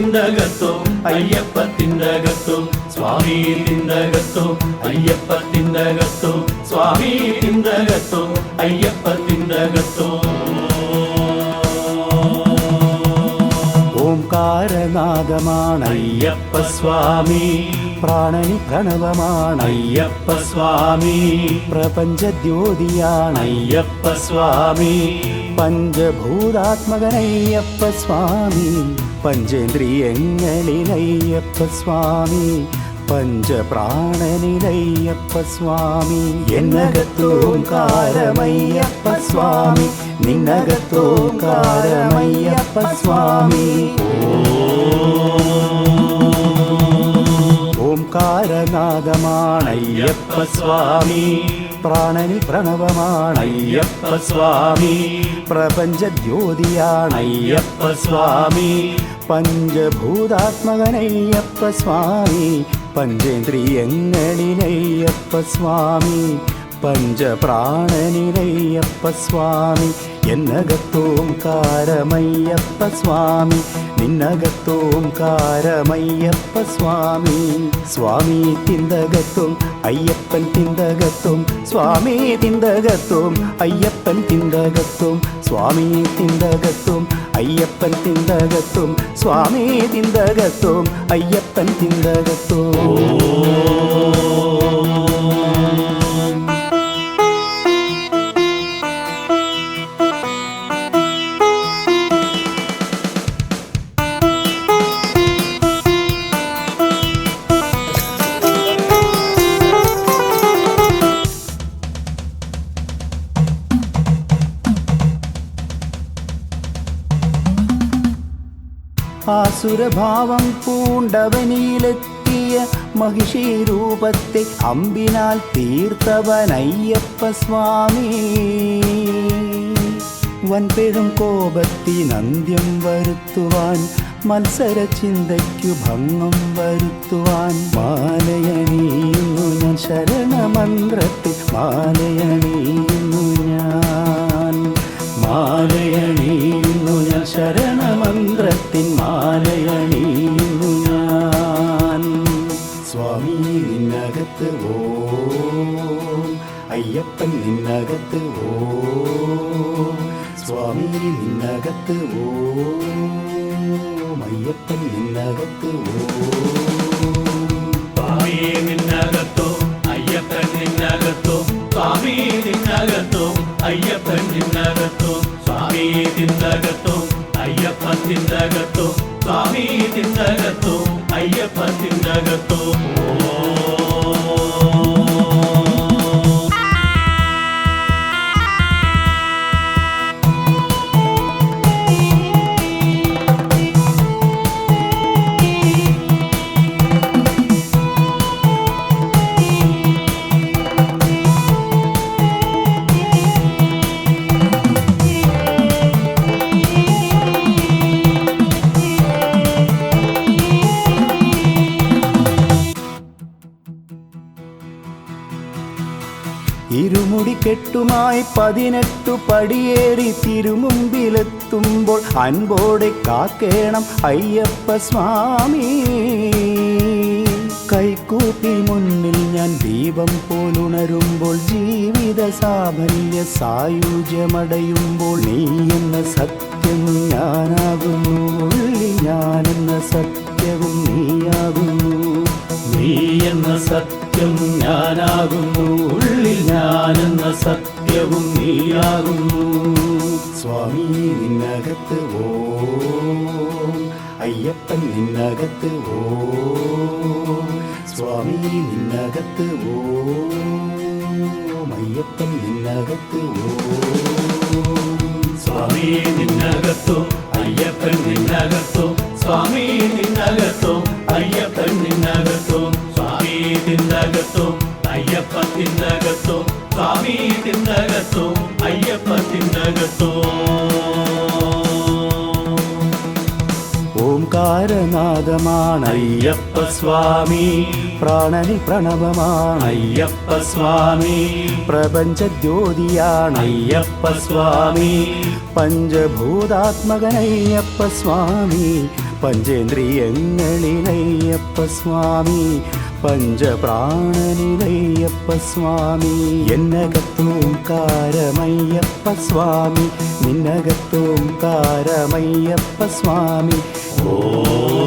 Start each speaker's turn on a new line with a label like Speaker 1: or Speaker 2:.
Speaker 1: തിന്തകത്തും അയ്യപ്പ തിന്തകത്തും സ്വാമി തിന്തകത്തും അയ്യപ്പ തിന്തകത്തും സ്വാമി തിന്തകത്തും അയ്യപ്പ തിന്തകത്തും
Speaker 2: ഓംകാരനാദമാണ്
Speaker 1: അയ്യപ്പ സ്വാമി
Speaker 2: പ്രാണനി പ്രണവമാണ്
Speaker 1: അയ്യപ്പ സ്വാമി
Speaker 2: പ്രപഞ്ചദ്യോതിയാണ്
Speaker 1: അയ്യപ്പ സ്വാമി
Speaker 2: പഞ്ചഭൂതാത്മകനയ്യപ്പ സ്വാമി പഞ്ചേന്ദ്രിയങ്ങളിലയ്യപ്പ സ്വാമി പഞ്ചപ്രാണനിലയ്യപ്പ സ്വാമി എന്നകത്തോംകാരമയ്യപ്പ സ്വാമി നിന്നകത്തോംകാരമയ്യപ്പ സ്വാമി ഓംകാരനാദമാണ്
Speaker 1: അയ്യപ്പ സ്വാമി
Speaker 2: പ്രാണനി പ്രണവമാണ്
Speaker 1: അയ്യപ്പ സ്വാമി
Speaker 2: പ്രപഞ്ചദ്യോതിയാണ്
Speaker 1: അയ്യപ്പ സ്വാമി
Speaker 2: പഞ്ചഭൂതാത്മകനയ്യപ്പ സ്വാമി പഞ്ചേന്ദ്രിയങ്ങളിലയ്യപ്പ സ്വാമി പഞ്ചപ്രാണനിലയ്യപ്പ സ്വാമി എന്നകത്തോംകാരമയ്യപ്പ സ്വാമി നിന്നകത്തോംകാരമയ്യപ്പ സ്വാമി സ്വാമി തിന്തകത്തും അയ്യപ്പൻ തിന്തകത്തും സ്വാമി തിന്തകത്തും അയ്യപ്പൻ തിന്തകത്തും സ്വാമി തിന്തകത്തും അയ്യപ്പൻ തിന്തകത്തും സ്വാമി തിന്തകത്തും അയ്യപ്പൻ തിന്തകത്തും ആസുരഭാവം പൂണ്ടവനിയിലെത്തിയ മഹിഷി രൂപത്തെ അമ്പിനാൽ തീർത്തവനയ്യപ്പ സ്വാമി വൻപെരും കോപത്തിനന്ത്യം വരുത്തുവാൻ മത്സര ചിന്തയ്ക്കു ഭംഗം വരുത്തുവാൻ മാലയണിയുന്നു ഞാൻ ശരണമന്ത്രത്തിൽ മാലയണിയുന്നു ഞാൻ മാലയണിയുന്നു ഞാൻ ശരണമന്ത്രത്തിൻ മാലയണിയുന്നു ഞാൻ സ്വാമി നിന്നകത്ത് ഓം അയ്യപ്പൻ നിന്നകത്ത് ഓം സ്വാമി നിന്നകത്ത് ഓം അയ്യപ്പൻ നിന്നകത്ത് ഓം
Speaker 1: സ്വാമി നിന്നകത്തോ അയ്യപ്പൻ നിന്നകത്തോ സ്വാമി നിന്നകത്തോ അയ്യപ്പൻ നിന്നകത്തോ സ്വാമി തിന്തകത്തോ അയ്യപ്പ തിന്തകത്തോ സ്വാമി തിന്തകത്തോ അയ്യപ്പ തിന്തകത്തോ
Speaker 2: ഇരുമുടിക്കെട്ടുമായി 18 പടിയേറി തിരുമുമ്പിലെത്തുമ്പോൾ അൻപോടെ കാക്കേണം അയ്യപ്പ സ്വാമി കൈകൂപ്പി മുന്നിൽ ഞാൻ ദീപം പോലുണരുമ്പോൾ ജീവിത സാഫല്യ സായുജ്യമടയുമ്പോൾ നീ എന്ന സത്യം ഞാനാകുന്നു ഉള്ളിൽ ഞാനെന്ന സത്യവും നീയാകുന്നു
Speaker 1: നീ എന്ന സത്യം ഞാനാകുന്നു ഉള്ളിൽ ഞാനെന്ന സത്യവും നീയാകുന്നു
Speaker 2: സ്വാമി നിന്നകത്ത് ഓം അയ്യപ്പൻ നിന്നകത്ത് ഓം സ്വാമി നിന്നകത്ത് ഓം അയ്യപ്പൻ നിന്നകത്ത് ഓം
Speaker 1: സ്വാമി നിന്നകത്തോ അയ്യപ്പൻ നിന്നകത്തോ സ്വാമി നിന്നകത്തോ അയ്യപ്പൻ നിന്നകത്തോ സ്വാമി തിന്തകത്തോ അയ്യപ്പ തിന്തകത്തോ സ്വാമി തിന്തകത്തോ അയ്യപ്പ തിന്തകത്തോ
Speaker 2: ഓംകാരനാദമാണ്
Speaker 1: അയ്യപ്പ സ്വാമി
Speaker 2: പ്രാണനി പ്രണവമാണ്
Speaker 1: അയ്യപ്പ സ്വാമി
Speaker 2: പ്രപഞ്ചജ്യോതിയാണ്
Speaker 1: അയ്യപ്പ സ്വാമി
Speaker 2: പഞ്ചഭൂതാത്മകനയ്യപ്പ സ്വാമി പഞ്ചേന്ദ്രിയങ്ങളിലയ്യപ്പ സ്വാമി പഞ്ചപ്രാണനിലയ്യപ്പ സ്വാമി എന്നകത്തും കാരമയ്യപ്പ സ്വാമി നിന്നകത്തും കാരമയ്യപ്പ സ്വാമി
Speaker 1: ഓം